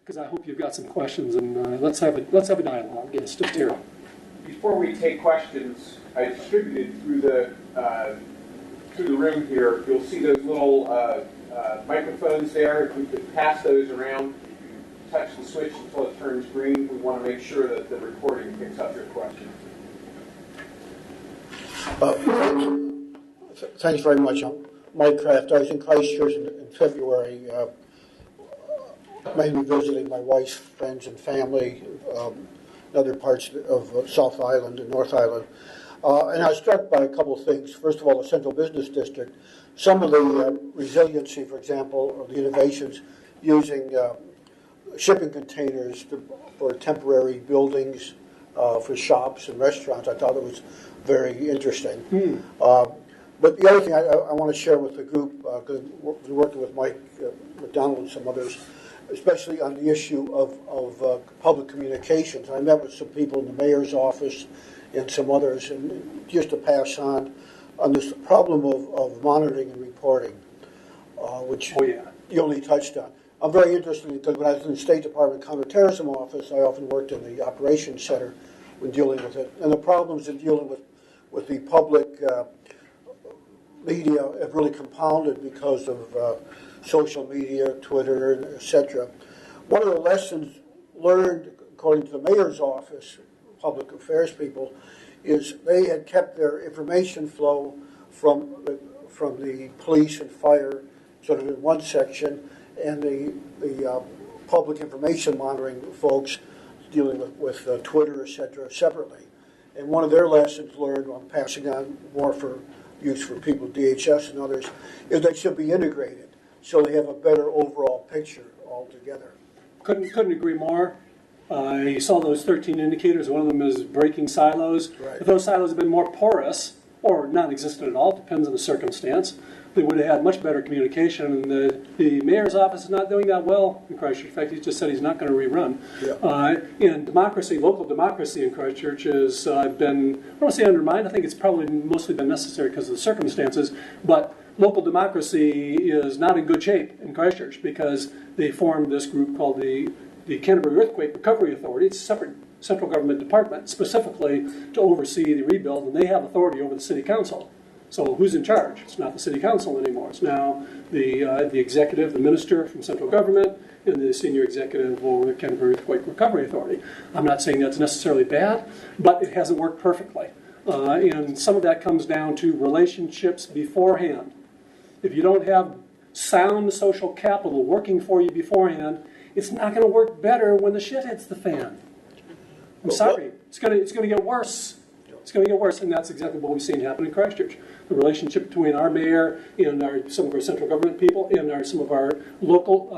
because I hope you've got some questions, and let's have a dialogue. Yes, to Tara. Before we take questions, I distributed through the room here. You'll see those little microphones there. If we could pass those around, touch the switch until it turns green. We want to make sure that the recording picks up your questions. Thanks very much. I'm Mike Kraft. I was in Christchurch in February, mainly visiting my wife's friends and family in other parts of South Island and North Island. And I was struck by a couple of things. First of all, the Central Business District. Some of the resiliency, for example, or the innovations using shipping containers for temporary buildings for shops and restaurants, I thought it was very interesting. But the other thing I want to share with the group, because we're working with Mike McDonald and some others, especially on the issue of public communications. I met with some people in the mayor's office and some others, and just to pass on this problem of monitoring and reporting, which you only touched on. I'm very interested because when I was in the State Department Counterterrorism Office, I often worked in the Operations Center when dealing with it. And the problems in dealing with the public media have really compounded because of social media, Twitter, etc. One of the lessons learned, according to the mayor's office, public affairs people, is they had kept their information flow from the police and fire sort of in one section, and the public information monitoring folks dealing with Twitter, etc., separately. And one of their lessons learned, I'm passing on more for use for people, DHS and others, is they should be integrated so they have a better overall picture altogether. Couldn't agree more. You saw those 13 indicators. One of them is breaking silos. Right. If those silos had been more porous or non-existent at all, depends on the circumstance, they would have had much better communication. And the mayor's office is not doing that well in Christchurch. In fact, he just said he's not going to rerun. Yeah. And democracy, local democracy in Christchurch has been, I don't want to say undermined. I think it's probably mostly been necessary because of the circumstances. But local democracy is not in good shape in Christchurch because they formed this group called the Canterbury Earthquake Recovery Authority. It's a separate central government department specifically to oversee the rebuild, and they have authority over the city council. So who's in charge? It's not the city council anymore. It's now the executive, the minister from central government, and the senior executive over the Canterbury Earthquake Recovery Authority. I'm not saying that's necessarily bad, but it hasn't worked perfectly. And some of that comes down to relationships beforehand. If you don't have sound social capital working for you beforehand, it's not going to work better when the shit hits the fan. I'm sorry. It's going to get worse. It's going to get worse, and that's exactly what we've seen happen in Christchurch. The relationship between our mayor and some of our central government people and some of our local,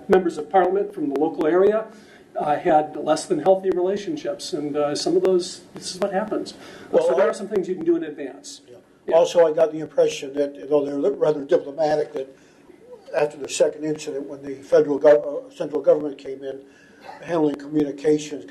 members of parliament from the local area had less than healthy relationships, and some of those, this is what happens. So there are some things you can do in advance. Yeah. Yeah. Also, I got the impression that, though they're rather diplomatic, that after the second incident, when the central government came in, handling communications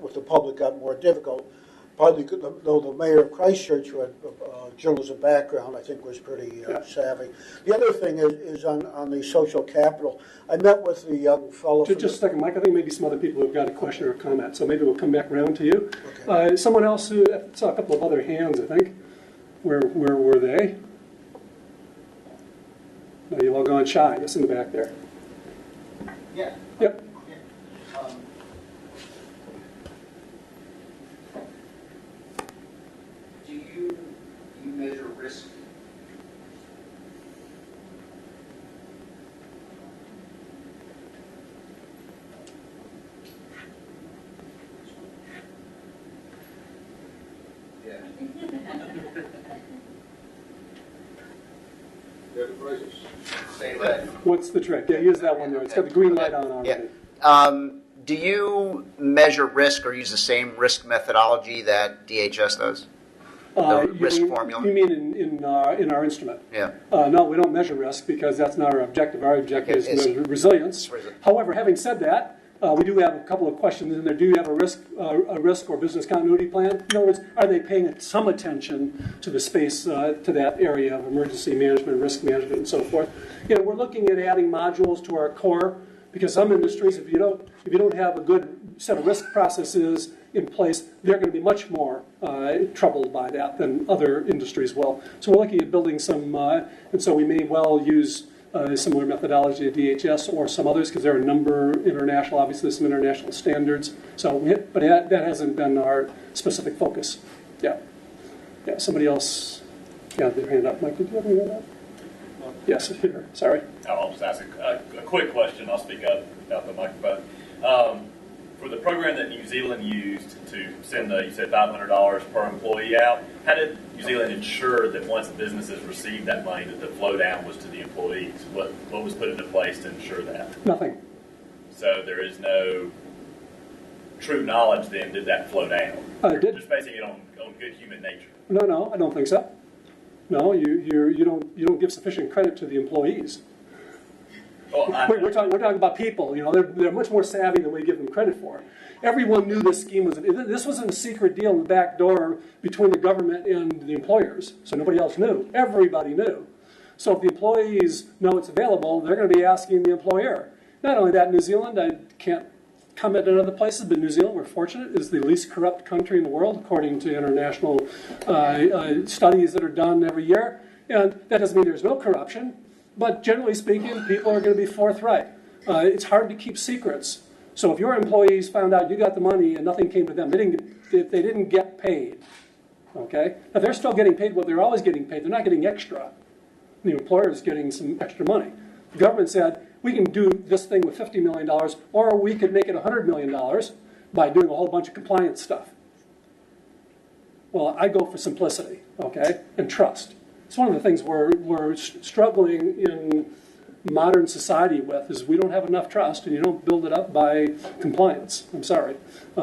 with the public got more difficult. Partly, though the mayor of Christchurch, who had a journalism background, I think was pretty savvy. The other thing is on the social capital. I met with the young fellow. Just a second, Mike. I think maybe some other people have got a question or a comment, so maybe we'll come back around to you. Okay. Someone else who saw a couple of other hands, I think. Where were they? No, you've all gone shy. Just in the back there. Yeah. Yep. Do you measure risk? Yeah. Say that. What's the trick? Yeah, use that one there. It's got the green light on already. Yeah. Do you measure risk or use the same risk methodology that DHS does? Risk formula? You mean in our instrument? Yeah. No, we don't measure risk because that's not our objective. Our objective is to measure resilience. However, having said that, we do have a couple of questions in there. Do you have a risk or business continuity plan? In other words, are they paying some attention to the space, to that area of emergency management, risk management, and so forth? We're looking at adding modules to our core Because some industries, if you don't have a good set of risk processes in place, they're going to be much more troubled by that than other industries will. So we're looking at building some, and so we may well use similar methodology to DHS or some others, because there are a number international, obviously some international standards. So, but that hasn't been our specific focus. Yeah. Somebody else had their hand up. Mike, did you have any of that? Yes, here. Sorry. I'll just ask a quick question. I'll speak up about the microphone. For the program that New Zealand used to send you said $500 per employee out, how did New Zealand ensure that once businesses received that money that the flow down was to the employees? What was put into place to ensure that? Nothing. So there is no true knowledge then, did that flow down? It did. Just basing it on good human nature. No, I don't think so. No, you don't give sufficient credit to the employees. Well, We're talking about people. They're much more savvy than we give them credit for. Everyone knew this scheme was. This wasn't a secret deal in the back door between the government and the employers, so nobody else knew. Everybody knew. So if the employees know it's available, they're going to be asking the employer. Not only that, New Zealand, I can't comment on other places, but New Zealand, we're fortunate, is the least corrupt country in the world, according to international studies that are done every year. And that doesn't mean there's no corruption. But generally speaking, people are going to be forthright. It's hard to keep secrets. So if your employees found out you got the money and nothing came to them, they didn't get paid. Okay? Now they're still getting paid what they're always getting paid. They're not getting extra. The employer is getting some extra money. The government said, we can do this thing with $50 million, or we could make it $100 million by doing a whole bunch of compliance stuff. Well, I go for simplicity, okay, and trust. It's one of the things we're struggling in modern society with is we don't have enough trust, and you don't build it up by compliance. I'm sorry.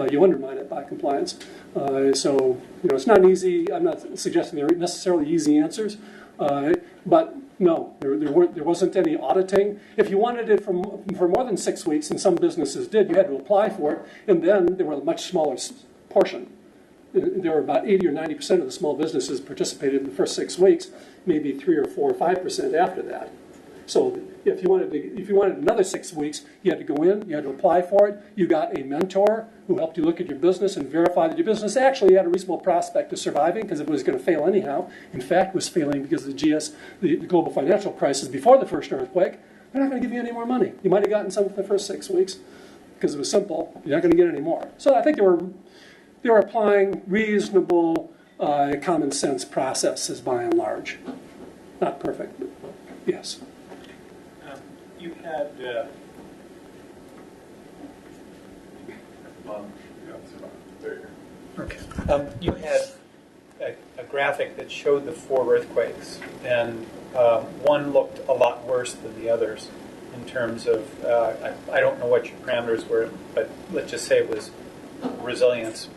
You undermine it by compliance. So, it's not easy. I'm not suggesting there are necessarily easy answers, but no, there wasn't any auditing. If you wanted it for more than 6 weeks, and some businesses did, you had to apply for it, and then there were a much smaller portion. There were about 80 or 90% of the small businesses participated in the first 6 weeks, maybe 3 or 4 or 5% after that. So if you wanted another 6 weeks, you had to go in, you had to apply for it. You got a mentor who helped you look at your business and verify that your business actually had a reasonable prospect of surviving, because it was going to fail anyhow. In fact, it was failing because of the global financial crisis before the first earthquake. They're not going to give you any more money. You might have gotten some for the first 6 weeks because it was simple. You're not going to get any more. So I think they were applying reasonable common sense processes by and large. Not perfect, but yes. You had you had a graphic that showed the 4 earthquakes, and one looked a lot worse than the others in terms of I don't know what your parameters were, but let's just say it was resilience.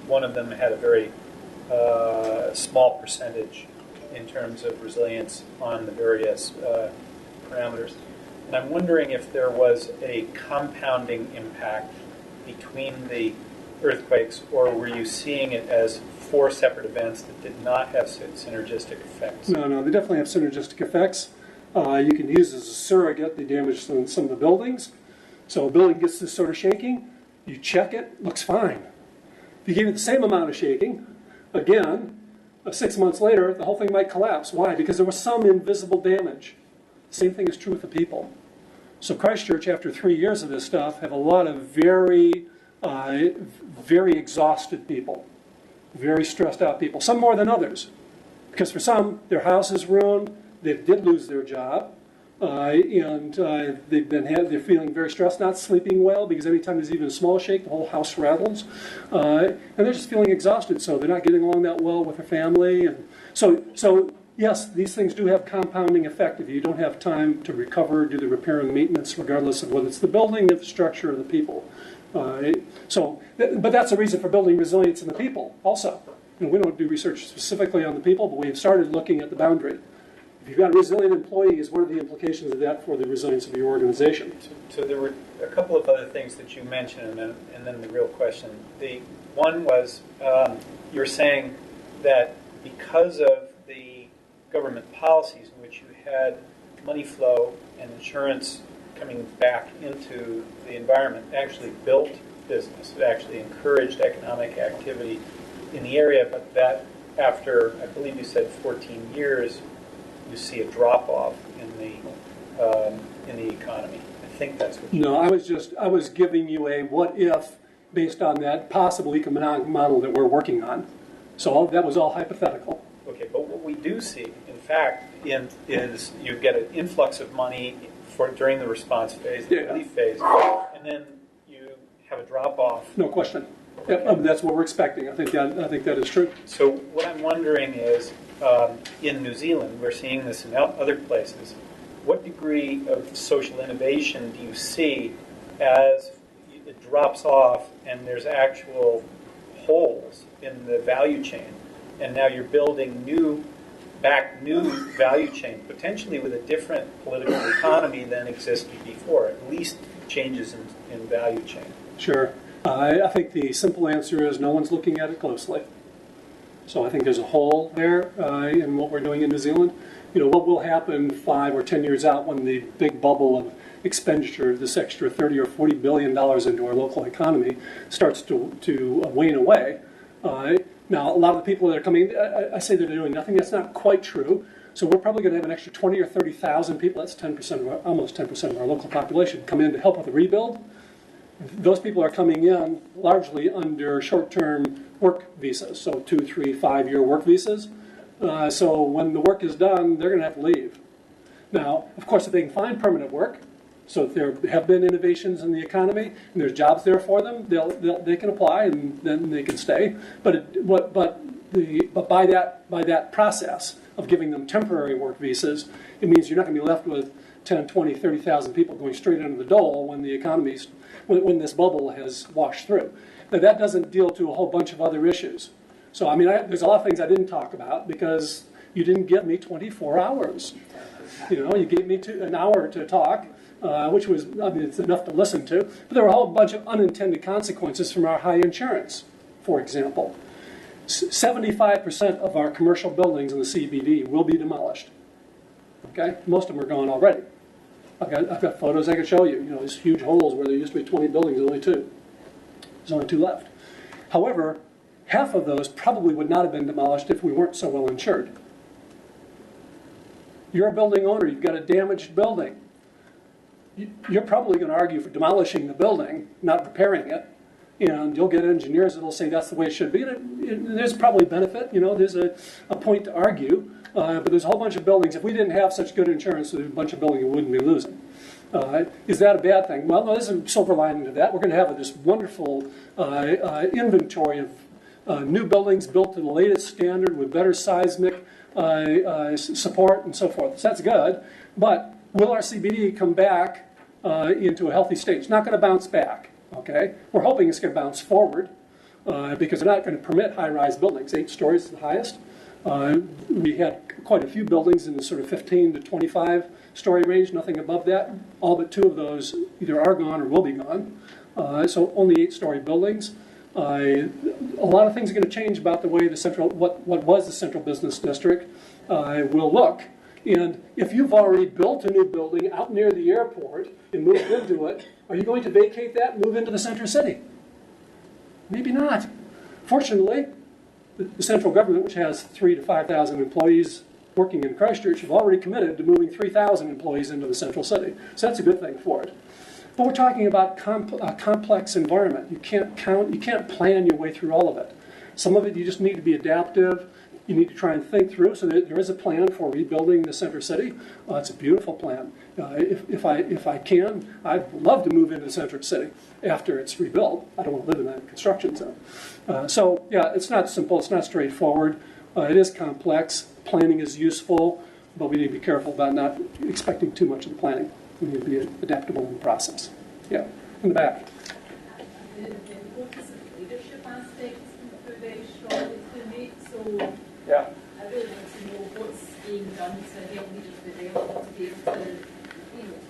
One of them had a very small percentage in terms of resilience on the various parameters. And I'm wondering if there was a compounding impact between the earthquakes, or were you seeing it as 4 separate events that did not have synergistic effects? No, they definitely have synergistic effects. You can use as a surrogate the damage to some of the buildings. So a building gets this sort of shaking, you check it, looks fine. If you give it the same amount of shaking, again, 6 months later, the whole thing might collapse. Why? Because there was some invisible damage. Same thing is true with the people. So Christchurch, after 3 years of this stuff, have a lot of very exhausted people, very stressed out people, some more than others. Because for some, their house is ruined, they did lose their job, and they're feeling very stressed, not sleeping well, because every time there's even a small shake, the whole house rattles. And they're just feeling exhausted, so they're not getting along that well with their family. And so yes, these things do have compounding effect if you don't have time to recover, do the repair and maintenance, regardless of whether it's the building, the infrastructure, or the people. But that's a reason for building resilience in the people also. We don't do research specifically on the people, but we've started looking at the boundary. If you've got resilient employees, what are the implications of that for the resilience of your organization? So there were a couple of other things that you mentioned, and then the real question. The one was you're saying that because of the government policies in which you had money flow and insurance coming back into the environment actually built business. It actually encouraged economic activity in the area, but that after, I believe you said 14 years, you see a drop-off in the economy. I think that's what you No, I was giving you a what if based on that possible economic model that we're working on. So that was all hypothetical. Okay, but what we do see, in fact, is you get an influx of money during the response phase, the relief phase, and then you have a drop-off. No question. Yep, that's what we're expecting. I think that is true. So what I'm wondering is, in New Zealand, we're seeing this in other places. What degree of social innovation do you see as it drops off and there's actual holes in the value chain, and now you're building new value chain, potentially with a different political economy than existed before, at least changes in value chain? Sure. I think the simple answer is no one's looking at it closely. So I think there's a hole there in what we're doing in New Zealand. You know, what will happen 5 or 10 years out when the big bubble of expenditure, this extra $30 or $40 billion into our local economy, starts to wane away. Now, a lot of the people that are coming, I say they're doing nothing. That's not quite true. So we're probably going to have an extra 20 or 30,000 people. That's 10% almost 10% of our local population come in to help with the rebuild. Those people are coming in largely under short-term work visas, so 2, 3, 5-year work visas. So when the work is done, they're going to have to leave. Now, of course, if they can find permanent work, so if there have been innovations in the economy and there's jobs there for them, they can apply and then they can stay. But by that process of giving them temporary work visas, it means you're not going to be left with 10, 20, 30,000 people going straight into the dole when the economy's when this bubble has washed through. Now, that doesn't deal to a whole bunch of other issues. So, I mean, there's a lot of things I didn't talk about because you didn't give me 24 hours. You know, you gave me an hour to talk, which was, I mean, it's enough to listen to. But there were a whole bunch of unintended consequences from our high insurance, for example. 75% of our commercial buildings in the CBD will be demolished. Okay? Most of them are gone already. I've got photos I can show you. You know, these huge holes where there used to be 20 buildings, only 2. There's only 2 left. However, half of those probably would not have been demolished if we weren't so well insured. You're a building owner. You've got a damaged building. You're probably going to argue for demolishing the building, not repairing it. And you'll get engineers that will say that's the way it should be. There's probably benefit. You know, there's a point to argue. But there's a whole bunch of buildings. If we didn't have such good insurance, there's a bunch of buildings we wouldn't be losing. Is that a bad thing? Well, no, there's a silver lining to that. We're going to have this wonderful inventory of new buildings built to the latest standard with better seismic support and so forth. So that's good. But will our CBD come back into a healthy state? It's not going to bounce back. Okay, we're hoping it's going to bounce forward because they're not going to permit high-rise buildings. 8 stories is the highest. We had quite a few buildings in the sort of 15 to 25 story range, nothing above that. All but 2 of those either are gone or will be gone. So only 8-story buildings. A lot of things are going to change about the way what was the central business district will look. And if you've already built a new building out near the airport and moved into it, are you going to vacate that and move into the center city? Maybe not. Fortunately, the central government, which has 3,000 to 5,000 employees working in Christchurch, have already committed to moving 3,000 employees into the central city. So that's a good thing for it. But we're talking about a complex environment. You can't plan your way through all of it. Some of it you just need to be adaptive. You need to try and think through. So there is a plan for rebuilding the center city. It's a beautiful plan. If I can, I'd love to move into the center city after it's rebuilt. I don't want to live in that construction zone. So yeah, it's not simple. It's not straightforward. It is complex. Planning is useful, but we need to be careful about not expecting too much of the planning. We need to be adaptable in the process. Yeah, in the back. The focus of leadership aspects were very strongly to me. So yeah. I really want to know what's being done to help leaders develop to be able to,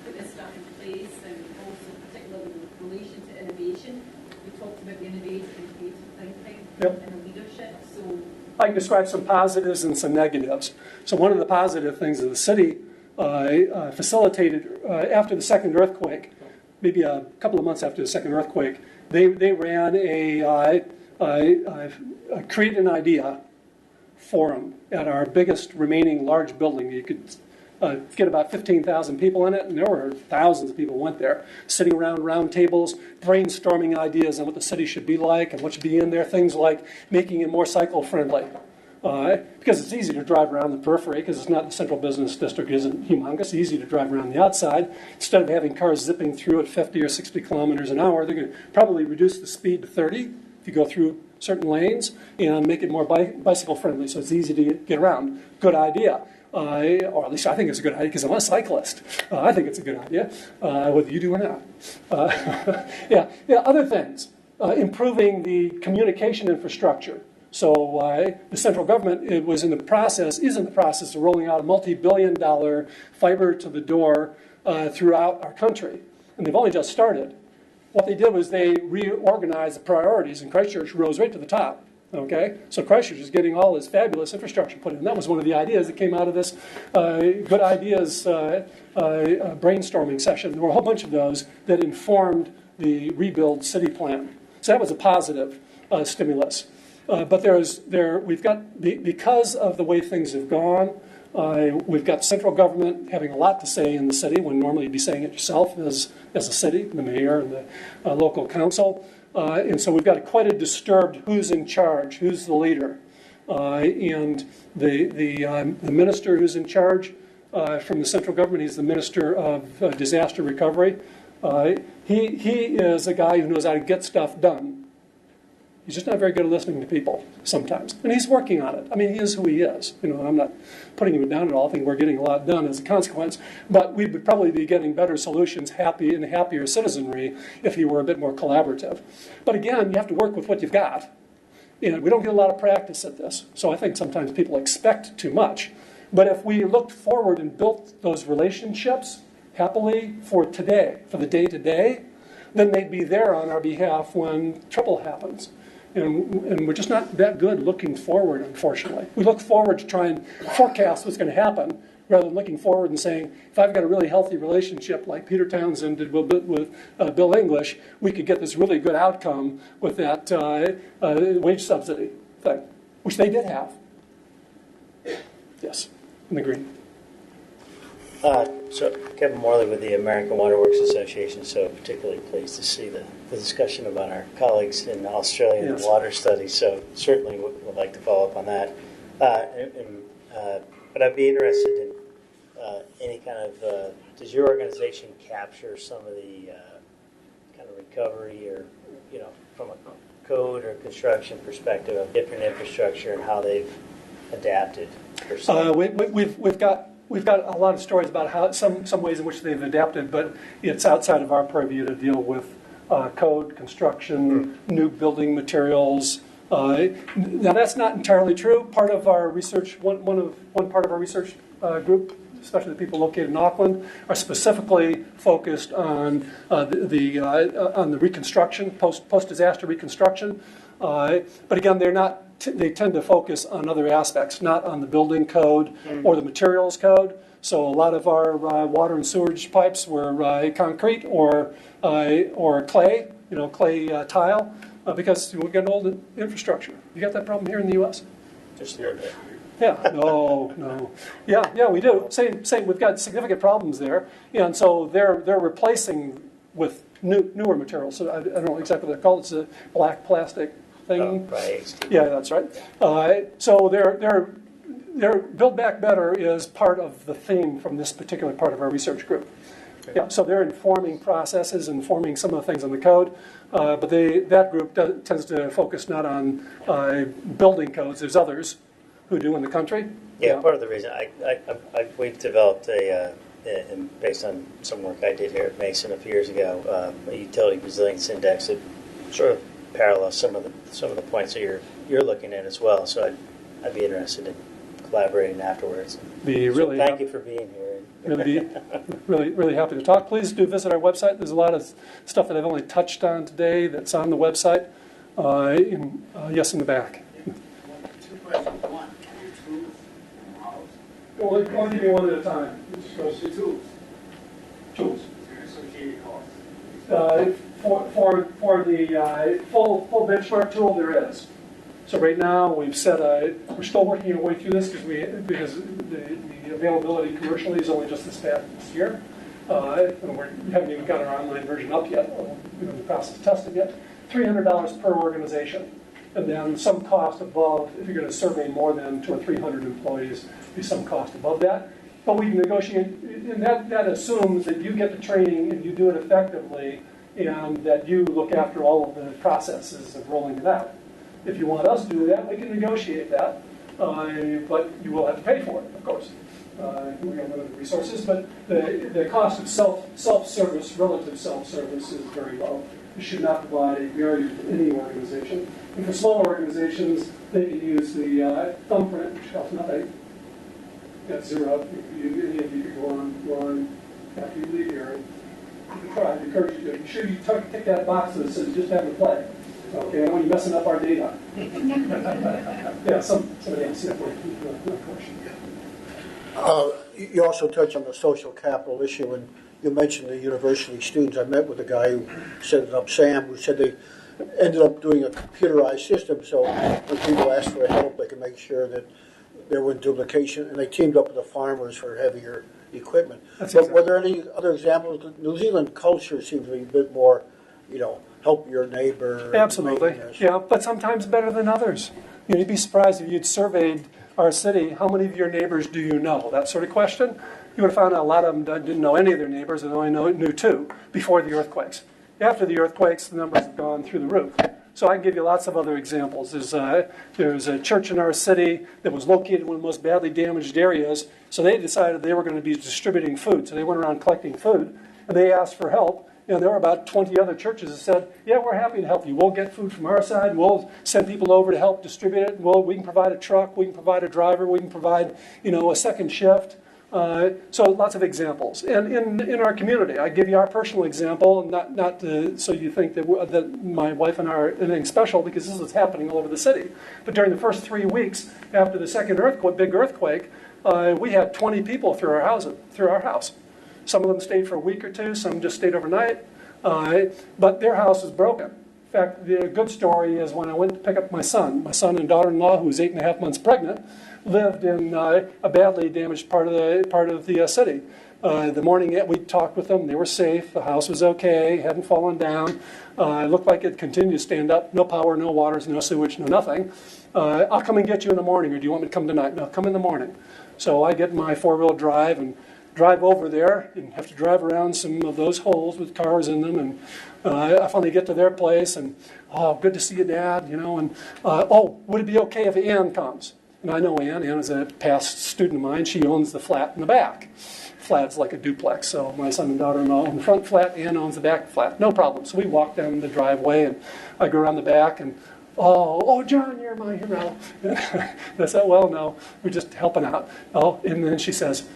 put this stuff in place, and also particularly in relation to innovation. We talked about the innovative and creative thinking and the leadership. So I can describe some positives and some negatives. So one of the positive things is the city facilitated after the second earthquake, maybe a couple of months after the second earthquake. They ran a create an idea forum at our biggest remaining large building. You could get about 15,000 people in it, and there were thousands of people went there, sitting around round tables, brainstorming ideas on what the city should be like and what should be in there, things like making it more cycle-friendly. Because it's easy to drive around the periphery, because it's not the central business district isn't humongous. It's easy to drive around the outside. Instead of having cars zipping through at 50 or 60 kilometers an hour, they're going to probably reduce the speed to 30 if you go through certain lanes and make it more bicycle-friendly, so it's easy to get around. Good idea. Or at least I think it's a good idea because I'm a cyclist. I think it's a good idea, whether you do or not. Yeah, other things. Improving the communication infrastructure. So the central government is in the process of rolling out a multi-billion-dollar fiber to the door throughout our country. And they've only just started. What they did was they reorganized the priorities, and Christchurch rose right to the top. Okay, so Christchurch is getting all this fabulous infrastructure put in. That was one of the ideas that came out of this good ideas brainstorming session. There were a whole bunch of those that informed the rebuild city plan. So that was a positive stimulus. But we've got, because of the way things have gone, we've got central government having a lot to say in the city when normally you'd be saying it yourself as a city, the mayor and the local council. And so we've got quite a disturbed who's in charge, who's the leader. And the minister who's in charge from the central government, he's the Minister of Disaster Recovery. He is a guy who knows how to get stuff done. He's just not very good at listening to people sometimes. And he's working on it. I mean, he is who he is. I'm not putting him down at all. I think we're getting a lot done as a consequence. But we would probably be getting better solutions, happier citizenry if he were a bit more collaborative. But again, you have to work with what you've got. And we don't get a lot of practice at this. So I think sometimes people expect too much. But if we looked forward and built those relationships happily for today, for the day-to-day, then they'd be there on our behalf when trouble happens. And we're just not that good looking forward, unfortunately. We look forward to try and forecast what's going to happen rather than looking forward and saying, if I've got a really healthy relationship like Peter Townsend did with Bill English, we could get this really good outcome with that wage subsidy thing, which they did have. Yes, in the green. So Kevin Morley with the American Water Works Association, so particularly pleased to see the discussion about our colleagues in Australia and the water studies, so certainly would like to follow up on that. But I'd be interested in any kind of, does your organization capture some of the kind of recovery or, from a code or construction perspective of different infrastructure and how they've adapted? We've got a lot of stories about how some ways in which they've adapted, but it's outside of our purview to deal with code, construction, new building materials. Now that's not entirely true. Part of our research, one part of our research group, especially the people located in Auckland, are specifically focused on the reconstruction, post-disaster reconstruction. But again, they're not. They tend to focus on other aspects, not on the building code or the materials code. So a lot of our water and sewage pipes were concrete or clay, clay tile, because we've got an old infrastructure. You got that problem here in the U.S.? Just a little bit. Yeah, no. Yeah, we do. Same. We've got significant problems there, and so they're replacing with newer materials. So I don't know exactly what they're called. It's a black plastic thing. Oh, right. Yeah, that's right. So their Build Back Better is part of the theme from this particular part of our research group. Okay. Yeah, so they're informing processes, informing some of the things in the code, but that group tends to focus not on building codes. There's others who do in the country. Yeah, part of the reason we've developed based on some work I did here at Mason a few years ago, a utility resilience index that sort of parallels some of the points that you're looking at as well. So I'd be interested in collaborating afterwards. Thank you for being here. Really happy to talk. Please do visit our website. There's a lot of stuff that I've only touched on today that's on the website. In the back. Two questions. One, can you prove models? I'll give you one at a time. Tools. Tools. Associated costs. For the full benchmark tool, there is. So right now we've set we're still working our way through this because the availability commercially is only just this year, and we haven't even got our online version up yet. We're in the process of testing it. $300 per organization, and then some cost above. If you're going to survey more than 200 or 300 employees, be some cost above that. But we can negotiate, and that assumes that you get the training and you do it effectively, and that you look after all of the processes of rolling it out. If you want us to do that, we can negotiate that, but you will have to pay for it, of course. We have limited resources, but the cost of self-service, relative self-service, is very low. You should not provide a barrier to any organization. And for smaller organizations, they can use the thumbprint, which costs nothing. That's zero. Any of you could go on after you leave here. You can try. I encourage you to. Be sure you tick that box that says just have a play. Okay, I don't want you messing up our data. Yeah, somebody else. Yeah, no question. You also touched on the social capital issue, and you mentioned the university students. I met with a guy who set it up, Sam, who said they ended up doing a computerized system, so when people asked for help, they could make sure that there wasn't duplication, and they teamed up with the farmers for heavier equipment. But were there any other examples? New Zealand culture seems to be a bit more, help your neighbor. Absolutely, yeah, but sometimes better than others. You'd be surprised if you'd surveyed our city, how many of your neighbors do you know? That sort of question. You would have found out a lot of them didn't know any of their neighbors and only knew two before the earthquakes. After the earthquakes, the numbers have gone through the roof. So I can give you lots of other examples. There's a church in our city that was located in one of the most badly damaged areas, so they decided they were going to be distributing food. So they went around collecting food, and they asked for help. There were about 20 other churches that said, yeah, we're happy to help you. We'll get food from our side. We'll send people over to help distribute it. We can provide a truck. We can provide a driver. We can provide, a second shift. So lots of examples. And in our community, I give you our personal example, not so you think that my wife and I are anything special, because this is happening all over the city. But during the first 3 weeks after the second big earthquake, we had 20 people through our house. Some of them stayed for a week or two. Some just stayed overnight. But their house was broken. In fact, the good story is when I went to pick up my son and daughter-in-law, who was 8.5 months pregnant, lived in a badly damaged part of the city. The morning we talked with them, they were safe. The house was okay, hadn't fallen down. It looked like it continued to stand up. No power, no waters, no sewage, no nothing. I'll come and get you in the morning, or do you want me to come tonight? No, come in the morning. So I get my four-wheel drive and drive over there and have to drive around some of those holes with cars in them. And I finally get to their place and, good to see you, Dad, and, would it be okay if Ann comes? And I know Ann. Ann is a past student of mine. She owns the flat in the back. Flat's like a duplex, so my son and daughter-in-law own the front flat, Ann owns the back flat. No problem. So we walk down the driveway, and I go around the back, and, John, you're my hero. I said, well, no, we're just helping out. And then she says,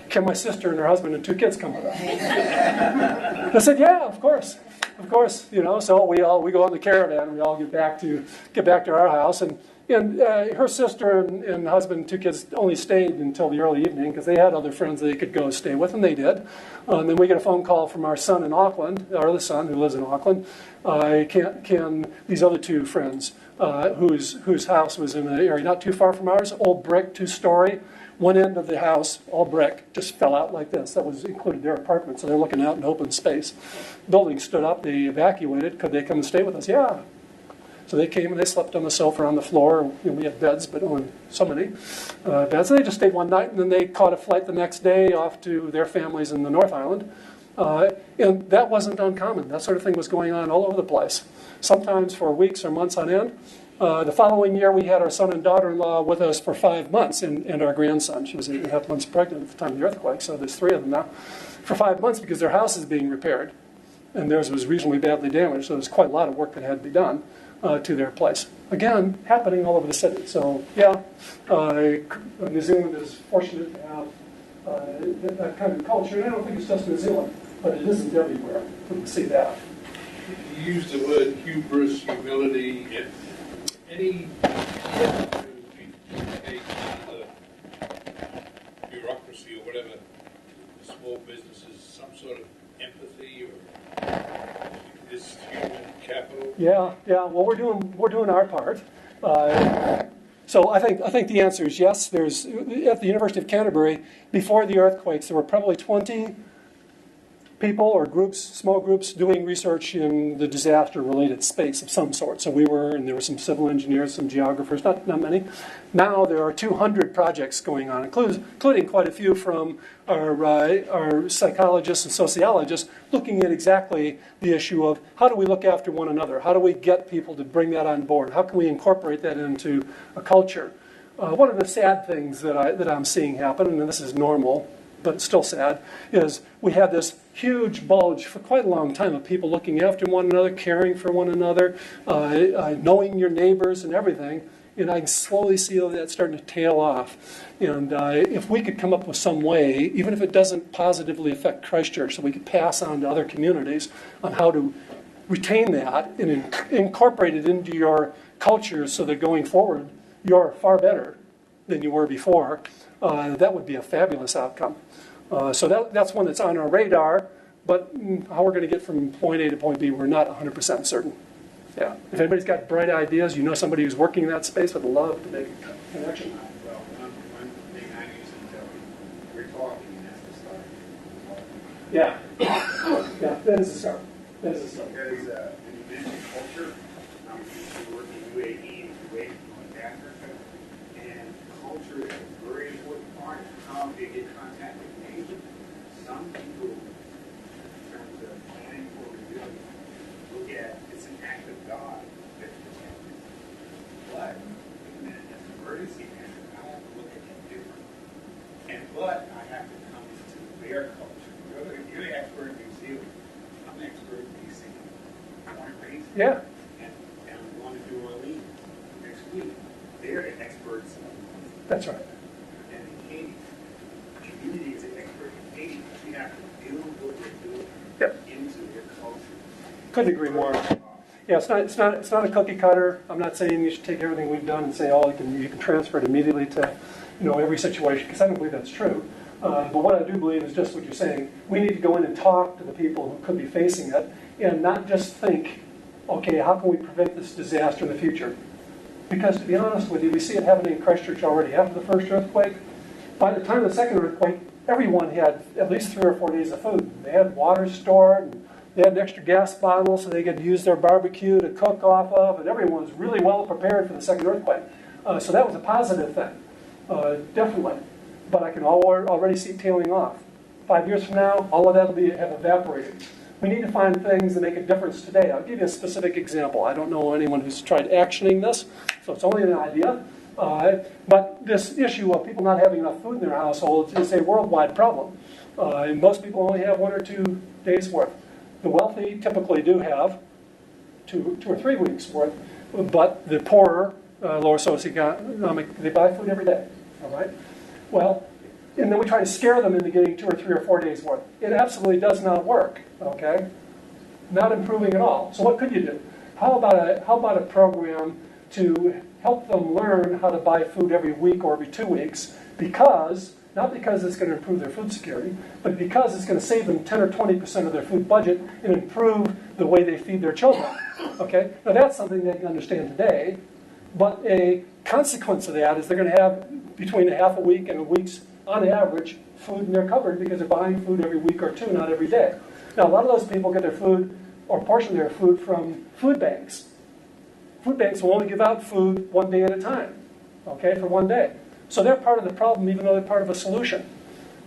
can my sister and her husband and 2 kids come with us? I said, yeah, of course. So we go on the caravan. We all get back to our house, and her sister and husband and 2 kids only stayed until the early evening because they had other friends they could go stay with, and they did. And then we get a phone call from our son in Auckland, our other son who lives in Auckland. Can these other 2 friends, whose house was in an area not too far from ours, old brick, 2-story. One end of the house, all brick, just fell out like this. That was included their apartment, so they're looking out in open space. Building stood up, they evacuated. Could they come and stay with us? Yeah. So they came and they slept on the sofa on the floor. We had beds, but only so many beds. So they just stayed one night, and then they caught a flight the next day off to their families in the North Island. And that wasn't uncommon. That sort of thing was going on all over the place, sometimes for weeks or months on end. The following year, we had our son and daughter-in-law with us for 5 months, and our grandson. She was 8.5 months pregnant at the time of the earthquake, so there's 3 of them now, for 5 months because their house is being repaired, and theirs was reasonably badly damaged, so there's quite a lot of work that had to be done to their place. Again, happening all over the city. So, yeah, New Zealand is fortunate to have that kind of culture, and I don't think it's just New Zealand, but it isn't everywhere. We can see that. You used the word hubris, humility. Any whatever, the small businesses, some sort of empathy or this human capital? Yeah. Well, we're doing our part. So I think the answer is yes. There's at the University of Canterbury before the earthquakes, there were probably 20 people or groups, small groups, doing research in the disaster-related space of some sort. So and there were some civil engineers, some geographers, not many. Now there are 200 projects going on, including quite a few from our psychologists and sociologists, looking at exactly the issue of how do we look after one another? How do we get people to bring that on board? How can we incorporate that into a culture? One of the sad things that I'm seeing happen, and this is normal, but still sad, is we had this huge bulge for quite a long time of people looking after one another, caring for one another, knowing your neighbors and everything. And I can slowly see that starting to tail off. And if we could come up with some way, even if it doesn't positively affect Christchurch, so we could pass on to other communities on how to retain that and incorporate it into your culture so that going forward, you're far better than you were before, that would be a fabulous outcome. So that's one that's on our radar, but how we're going to get from point A to point B, we're not 100% certain. Yeah. If anybody's got bright ideas, you know somebody who's working in that space, would love to make a connection. Well, one thing I used to tell you, we're talking, and that's the start. Yeah. Yeah, that is a start. Because when you mention culture, I'm used to working in UAE and Kuwait, North Africa, and culture is a very important part of how they get contact with nature. Some people, in terms of planning for resilience, look at it's an act of God that protects. But in an emergency manner, I have to look at it differently. But I have to come to their culture. You're the expert in New Zealand. I'm an expert in DC. Born and raised. Yeah. And I'm going to New Orleans next week. They're the experts. That's right. And in Haiti, community is an expert in Haiti. We have to build what we're doing into their culture. Couldn't agree more. Yeah, it's not a cookie cutter. I'm not saying you should take everything we've done and say, oh, you can transfer it immediately to, every situation, because I don't believe that's true. But what I do believe is just what you're saying. We need to go in and talk to the people who could be facing it, and not just think, okay, how can we prevent this disaster in the future? Because to be honest with you, we see it happening in Christchurch already. After the first earthquake, by the time of the second earthquake, everyone had at least 3 or 4 days of food. They had water stored, and they had an extra gas bottle so they could use their barbecue to cook off of, and everyone was really well prepared for the second earthquake. So that was a positive thing, definitely. But I can already see it tailing off. 5 years from now, all of that will have evaporated. We need to find things that make a difference today. I'll give you a specific example. I don't know anyone who's tried actioning this, so it's only an idea. But this issue of people not having enough food in their households is a worldwide problem. And most people only have 1 or 2 days' worth. The wealthy typically do have 2 or 3 weeks' worth, but the poorer, lower socioeconomic, they buy food every day. All right? Well, and then we try to scare them into getting 2 or 3 or 4 days' worth. It absolutely does not work. Okay? Not improving at all. So what could you do? How about a program to help them learn how to buy food every week or every 2 weeks? Not because it's going to improve their food security, but because it's going to save them 10 or 20% of their food budget and improve the way they feed their children. Okay? Now that's something they can understand today, but a consequence of that is they're going to have between a half a week and a week's, on average, food in their cupboard because they're buying food every week or 2, not every day. Now, a lot of those people get their food, or a portion of their food, from food banks. Food banks will only give out food 1 day at a time, okay, for 1 day. So they're part of the problem, even though they're part of a solution.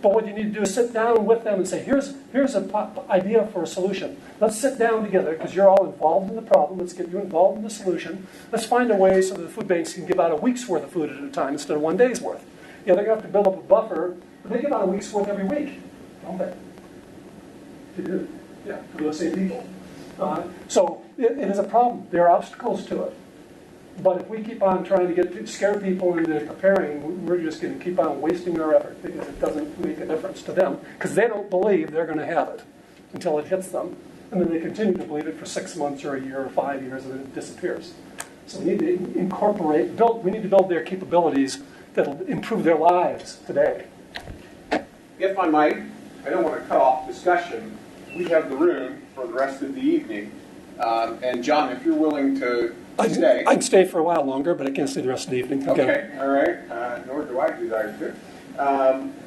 But what you need to do is sit down with them and say, here's an idea for a solution. Let's sit down together, because you're all involved in the problem. Let's get you involved in the solution. Let's find a way so that the food banks can give out a week's worth of food at a time instead of 1 day's worth. Yeah, they're going to have to build up a buffer, but they give out a week's worth every week, don't they? They do. Yeah, for those same people. So it is a problem. There are obstacles to it. But if we keep on trying to scare people into preparing, we're just going to keep on wasting our effort because it doesn't make a difference to them because they don't believe they're going to have it until it hits them. And then they continue to believe it for 6 months or a year or 5 years and then it disappears. So we need to build their capabilities that'll improve their lives today. if I might, I don't want to cut off discussion. We have the room for the rest of the evening. And John, if you're willing to stay. I can stay for a while longer, but I can't stay the rest of the evening. Okay, all right. Nor do I desire to.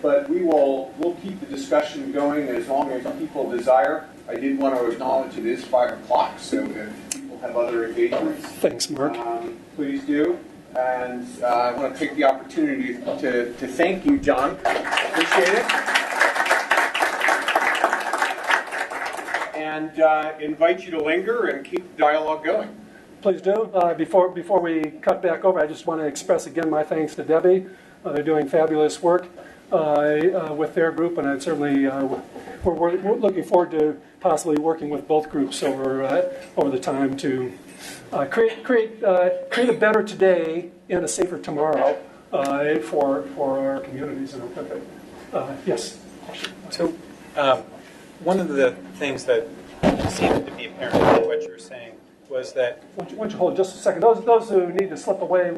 But we'll keep the discussion going as long as people desire. I did want to acknowledge it is 5 o'clock, so if people have other engagements, thanks, Mark. Please do. And I want to take the opportunity to thank you, John. Appreciate it. And invite you to linger and keep the dialogue going. Please do. Before we cut back over, I just want to express again my thanks to Debbie. They're doing fabulous work with their group, and I'd certainly we're looking forward to possibly working with both groups over the time to create a better today and a safer tomorrow for our communities and our country. Yes. So one of the things that seemed to be apparent in what you were saying was that. Why don't you hold just a second? Those who need to slip away,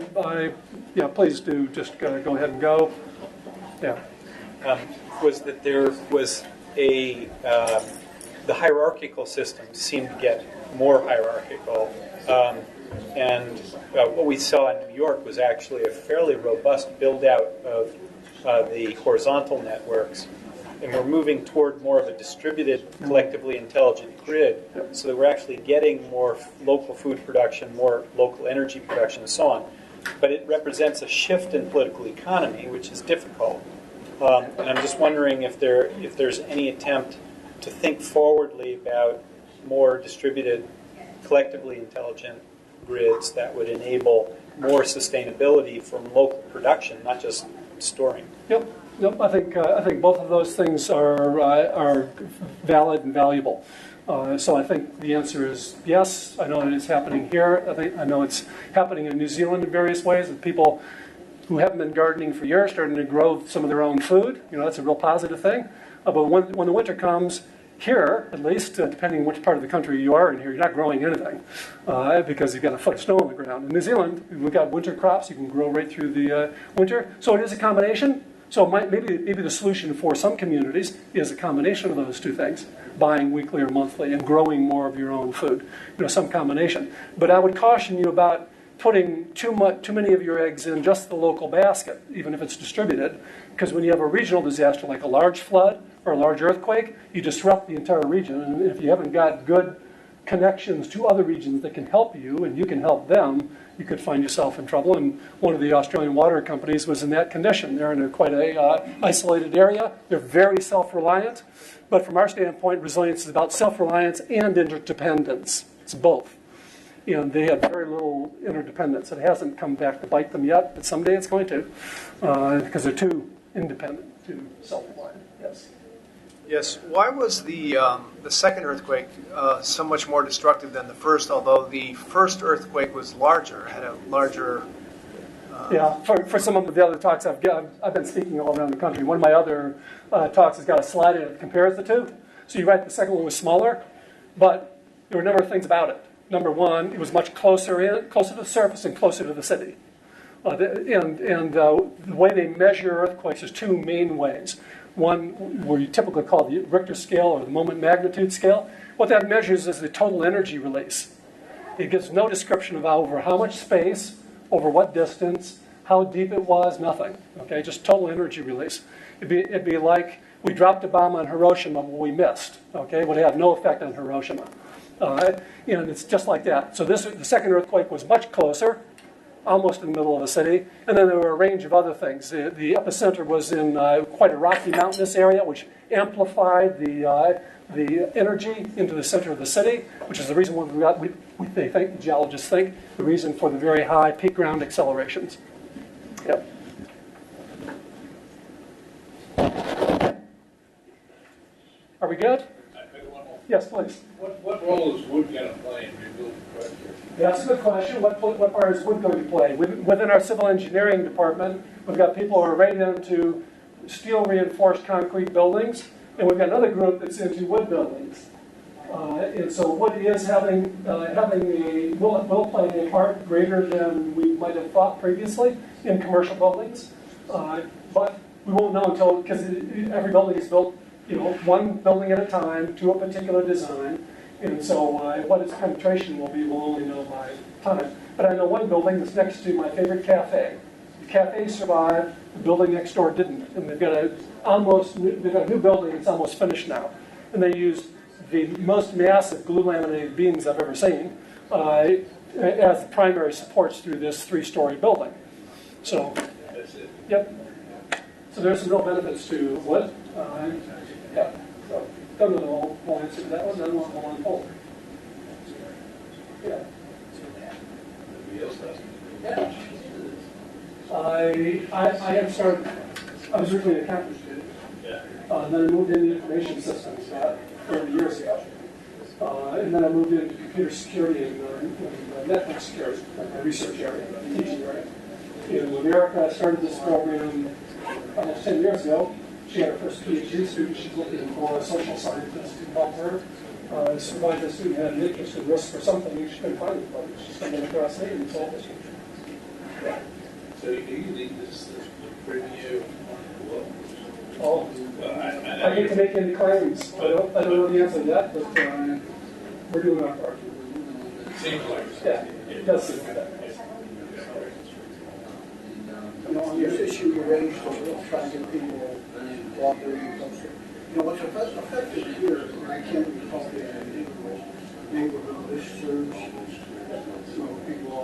please do just go ahead and go. Yeah. Was that there was the hierarchical system seemed to get more hierarchical, and what we saw in New York was actually a fairly robust build-out of the horizontal networks. And we're moving toward more of a distributed, collectively intelligent grid, so that we're actually getting more local food production, more local energy production, and so on. But it represents a shift in political economy, which is difficult. And I'm just wondering if there's any attempt to think forwardly about more distributed, collectively intelligent grids that would enable more sustainability from local production, not just storing. Yep. I think both of those things are valid and valuable. So I think the answer is yes. I know that it's happening here. I know it's happening in New Zealand in various ways with people who haven't been gardening for years starting to grow some of their own food. That's a real positive thing. But when the winter comes, here, at least, depending on which part of the country you are in here, you're not growing anything because you've got a foot of snow on the ground. In New Zealand, we've got winter crops. You can grow right through the winter. So it is a combination. So maybe the solution for some communities is a combination of those two things, buying weekly or monthly and growing more of your own food, some combination. But I would caution you about putting too many of your eggs in just the local basket, even if it's distributed, because when you have a regional disaster like a large flood or a large earthquake, you disrupt the entire region. And if you haven't got good connections to other regions that can help you and you can help them, you could find yourself in trouble. And one of the Australian water companies was in that condition. They're in quite a isolated area. They're very self-reliant. But from our standpoint, resilience is about self-reliance and interdependence. It's both. And they have very little interdependence. It hasn't come back to bite them yet, but someday it's going to, because they're too independent, too self-reliant. Yes. Yes. Why was the second earthquake so much more destructive than the first? Although the first earthquake was larger, had a larger. Yeah. For some of the other talks I've been speaking all around the country. One of my other talks has got a slide in it that compares the two. So you're right, the second one was smaller, but there were a number of things about it. Number one, it was much closer to the surface and closer to the city. The way they measure earthquakes is two main ways. One, where you typically call the Richter Scale or the moment magnitude scale. What that measures is the total energy release. It gives no description of over how much space, over what distance, how deep it was, nothing. Okay, just total energy release. It'd be like we dropped a bomb on Hiroshima, but we missed. Okay, it would have no effect on Hiroshima. And it's just like that. So the second earthquake was much closer, almost in the middle of the city. And then there were a range of other things. The epicenter was in quite a rocky mountainous area, which amplified the energy into the center of the city, which is the reason why geologists think, the reason for the very high peak ground accelerations. Yep. Are we good? Yes, please. What role is wood going to play in rebuilding Christchurch? That's a good question. What part is wood going to play? Within our civil engineering department, we've got people who are right into steel reinforced concrete buildings, and we've got another group that's into wood buildings. And so wood is will play a part greater than we might have thought previously in commercial buildings. But We won't know until, because every building is built, one building at a time to a particular design. And so what its penetration will be, we'll only know by time. But I know one building that's next to my favorite cafe. The cafe survived, the building next door didn't. And they've got a new building that's almost finished now. And they used the most massive glue laminated beams I've ever seen as the primary supports through this 3-story building. So, yep. So there's some real benefits to wood. Yeah. So, don't know the whole answer to that one. Then we'll unfold. Yeah. I have started. I was originally an accountant student. And then I moved into information systems 30 years ago. And then I moved into computer security and network security, like my research area, teaching area. In America, I started this program almost 10 years ago. She had her first PhD student. She's looking for a social scientist to help her supervise a student who had an interest in risk or something. She couldn't find it, but she stumbled across me and solved it. So do you think this preview? Oh, I hate to make any claims. I don't know the answer to that, but we're doing our part. Seems like. Yeah, it does seem like that. On this issue you raised of trying to get people cooperating, what's affected here, and I can't recall the neighborhood listservs, people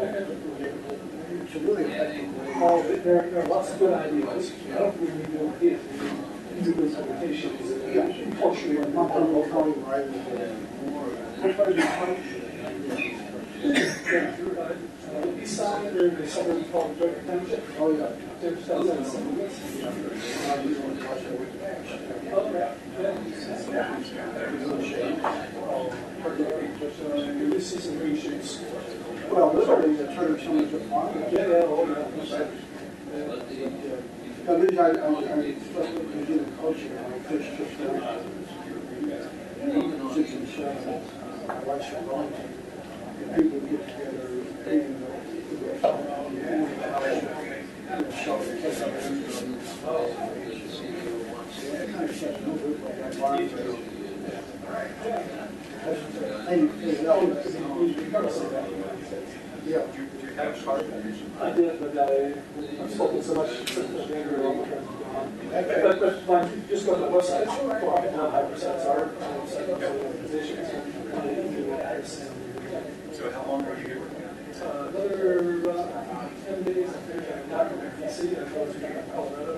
it's a really effective way. Oh, there are lots of good ideas. I don't think we do it. We do implementations. Yeah, unfortunately, I'm not going to call you right East side, there's a suburb called Richter Township. Oh, yeah. There's some of this. Oh, yeah. We see some green shoots. Well, literally, the turn so much fun. Yeah. The reason I do the coaching, I fish just like 6 and 7. I watch the going. People get together, yeah. I did, but I've spoken so much since the beginning. But just go to the website. Positions. So how long are you here? Another 10 days. I think I'm not going to see. I was in Colorado.